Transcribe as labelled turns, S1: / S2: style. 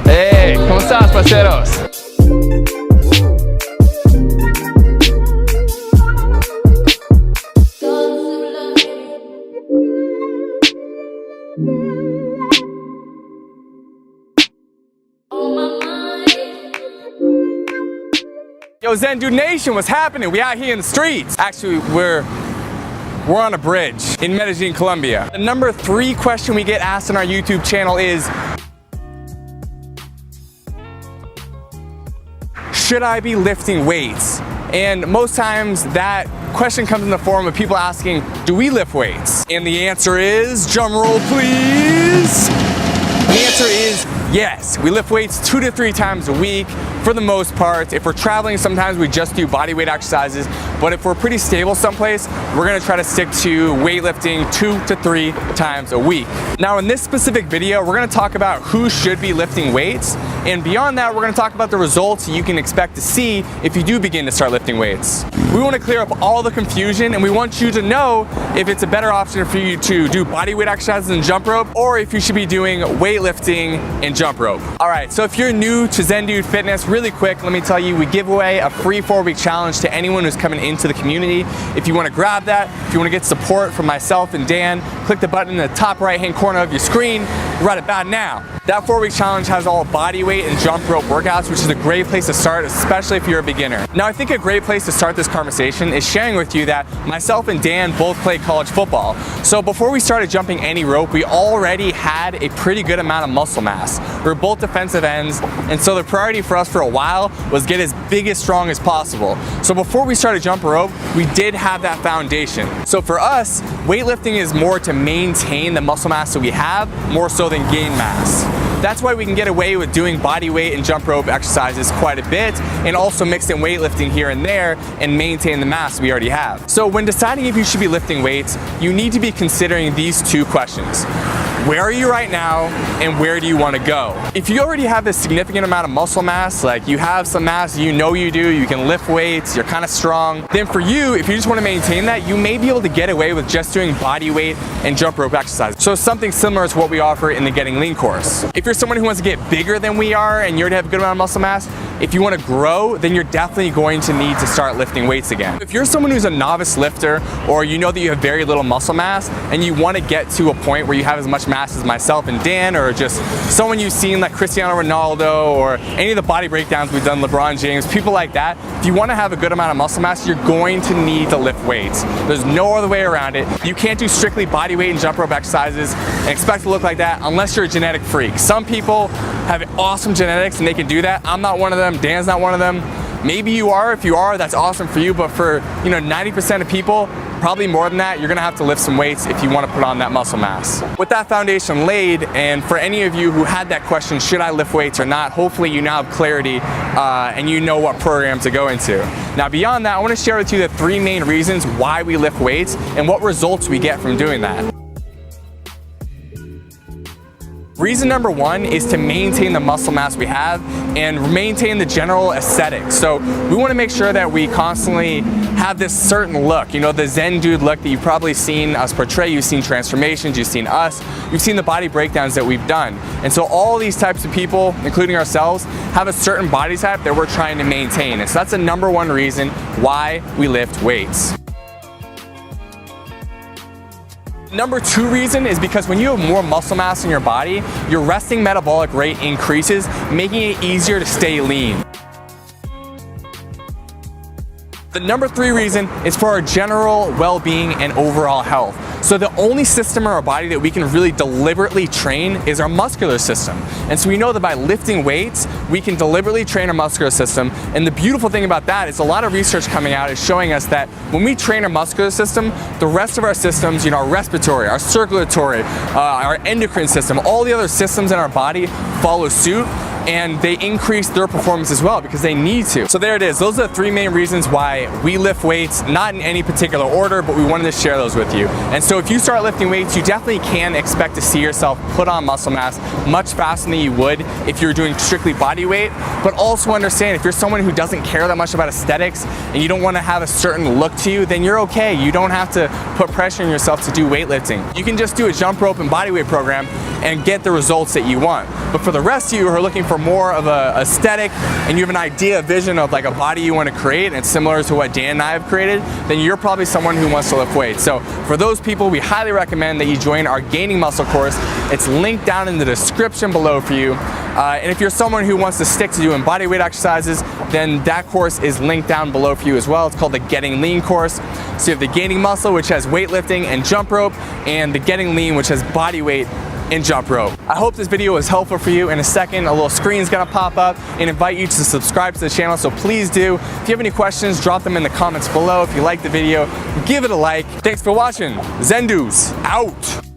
S1: Hey, ¿cómo estás, parceros? Yo, Zen Dude Nation, what's happening? We out here in the streets. Actually, we're on a bridge in Medellin, Colombia. The number 3 question we get asked on our YouTube channel is, should I be lifting weights? And most times that question comes in the form of people asking, do we lift weights? And the answer is, drum roll please. The answer is yes. We lift weights 2 to 3 times a week for the most part. If we're traveling, sometimes we just do body weight exercises. But if we're pretty stable someplace, we're gonna try to stick to weightlifting 2 to 3 times a week. Now in this specific video, we're gonna talk about who should be lifting weights. And beyond that, we're gonna talk about the results you can expect to see if you do begin to start lifting weights. We wanna clear up all the confusion, and we want you to know if it's a better option for you to do body weight exercises and jump rope, or if you should be doing weightlifting and jump rope. All right, so if you're new to Zen Dude Fitness, really quick, let me tell you, we give away a free 4-week challenge to anyone who's coming into the community. If you wanna grab that, if you wanna get support from myself and Dan, click the button in the top right-hand corner of your screen, right about now. That 4-week challenge has all body weight and jump rope workouts, which is a great place to start, especially if you're a beginner. Now, I think a great place to start this conversation is sharing with you that myself and Dan both played college football. So before we started jumping any rope, we already had a pretty good amount of muscle mass. We were both defensive ends, and so the priority for us for a while was get as big as strong as possible. So before we started jumping rope, we did have that foundation. So for us, weightlifting is more to maintain the muscle mass that we have, more so than gain mass. That's why we can get away with doing body weight and jump rope exercises quite a bit, and also mix in weightlifting here and there and maintain the mass we already have. So when deciding if you should be lifting weights, you need to be considering these 2 questions. Where are you right now, and where do you want to go? If you already have a significant amount of muscle mass, like you have some mass, you know you do, you can lift weights, you're kind of strong, then for you, if you just want to maintain that, you may be able to get away with just doing body weight and jump rope exercises. So something similar to what we offer in the Getting Lean course. If you're someone who wants to get bigger than we are and you already have a good amount of muscle mass, if you want to grow, then you're definitely going to need to start lifting weights again. If you're someone who's a novice lifter, or you know that you have very little muscle mass and you want to get to a point where you have as much mass as myself and Dan, or just someone you've seen like Cristiano Ronaldo, or any of the body breakdowns we've done, LeBron James, people like that, if you want to have a good amount of muscle mass, you're going to need to lift weights. There's no other way around it. You can't do strictly body weight and jump rope exercises and expect to look like that unless you're a genetic freak. Some people have awesome genetics and they can do that. I'm not one of them. Dan's not one of them. Maybe you are. If you are, that's awesome for you. But for 90% of people, probably more than that, you're gonna have to lift some weights if you want to put on that muscle mass. With that foundation laid, and for any of you who had that question, should I lift weights or not, hopefully you now have clarity and you know what program to go into. Now beyond that, I want to share with you the 3 main reasons why we lift weights and what results we get from doing that. Reason number 1 is to maintain the muscle mass we have and maintain the general aesthetic. So we want to make sure that we constantly have this certain look, the Zen Dude look that you've probably seen us portray. You've seen transformations, you've seen us, you've seen the body breakdowns that we've done. And so all these types of people, including ourselves, have a certain body type that we're trying to maintain. And so that's the number 1 reason why we lift weights. Number 2 reason is because when you have more muscle mass in your body, your resting metabolic rate increases, making it easier to stay lean. The number 3 reason is for our general well-being and overall health. So the only system in our body that we can really deliberately train is our muscular system. And so we know that by lifting weights, we can deliberately train our muscular system. And the beautiful thing about that is a lot of research coming out is showing us that when we train our muscular system, the rest of our systems, our respiratory, our circulatory, our endocrine system, all the other systems in our body follow suit. and they increase their performance as well because they need to. So there it is. Those are the 3 main reasons why we lift weights, not in any particular order, but we wanted to share those with you. And so if you start lifting weights, you definitely can expect to see yourself put on muscle mass much faster than you would if you're doing strictly body weight. But also understand, if you're someone who doesn't care that much about aesthetics and you don't want to have a certain look to you, then you're okay. You don't have to put pressure on yourself to do weightlifting. You can just do a jump rope and body weight program and get the results that you want. But for the rest of you who are looking for more of a aesthetic and you have an idea, a vision of like a body you want to create, and it's similar to what Dan and I have created, then you're probably someone who wants to lift weights. So for those people, we highly recommend that you join our Gaining Muscle course. It's linked down in the description below for you. And if you're someone who wants to stick to doing body weight exercises, then that course is linked down below for you as well. It's called the Getting Lean course. So you have the Gaining Muscle, which has weightlifting and jump rope, and the Getting Lean, which has body weight and jump rope. I hope this video was helpful for you. In a second, a little screen is gonna pop up and invite you to subscribe to the channel, so please do. If you have any questions, drop them in the comments below. If you like the video, give it a like. Thanks for watching. Zendus out.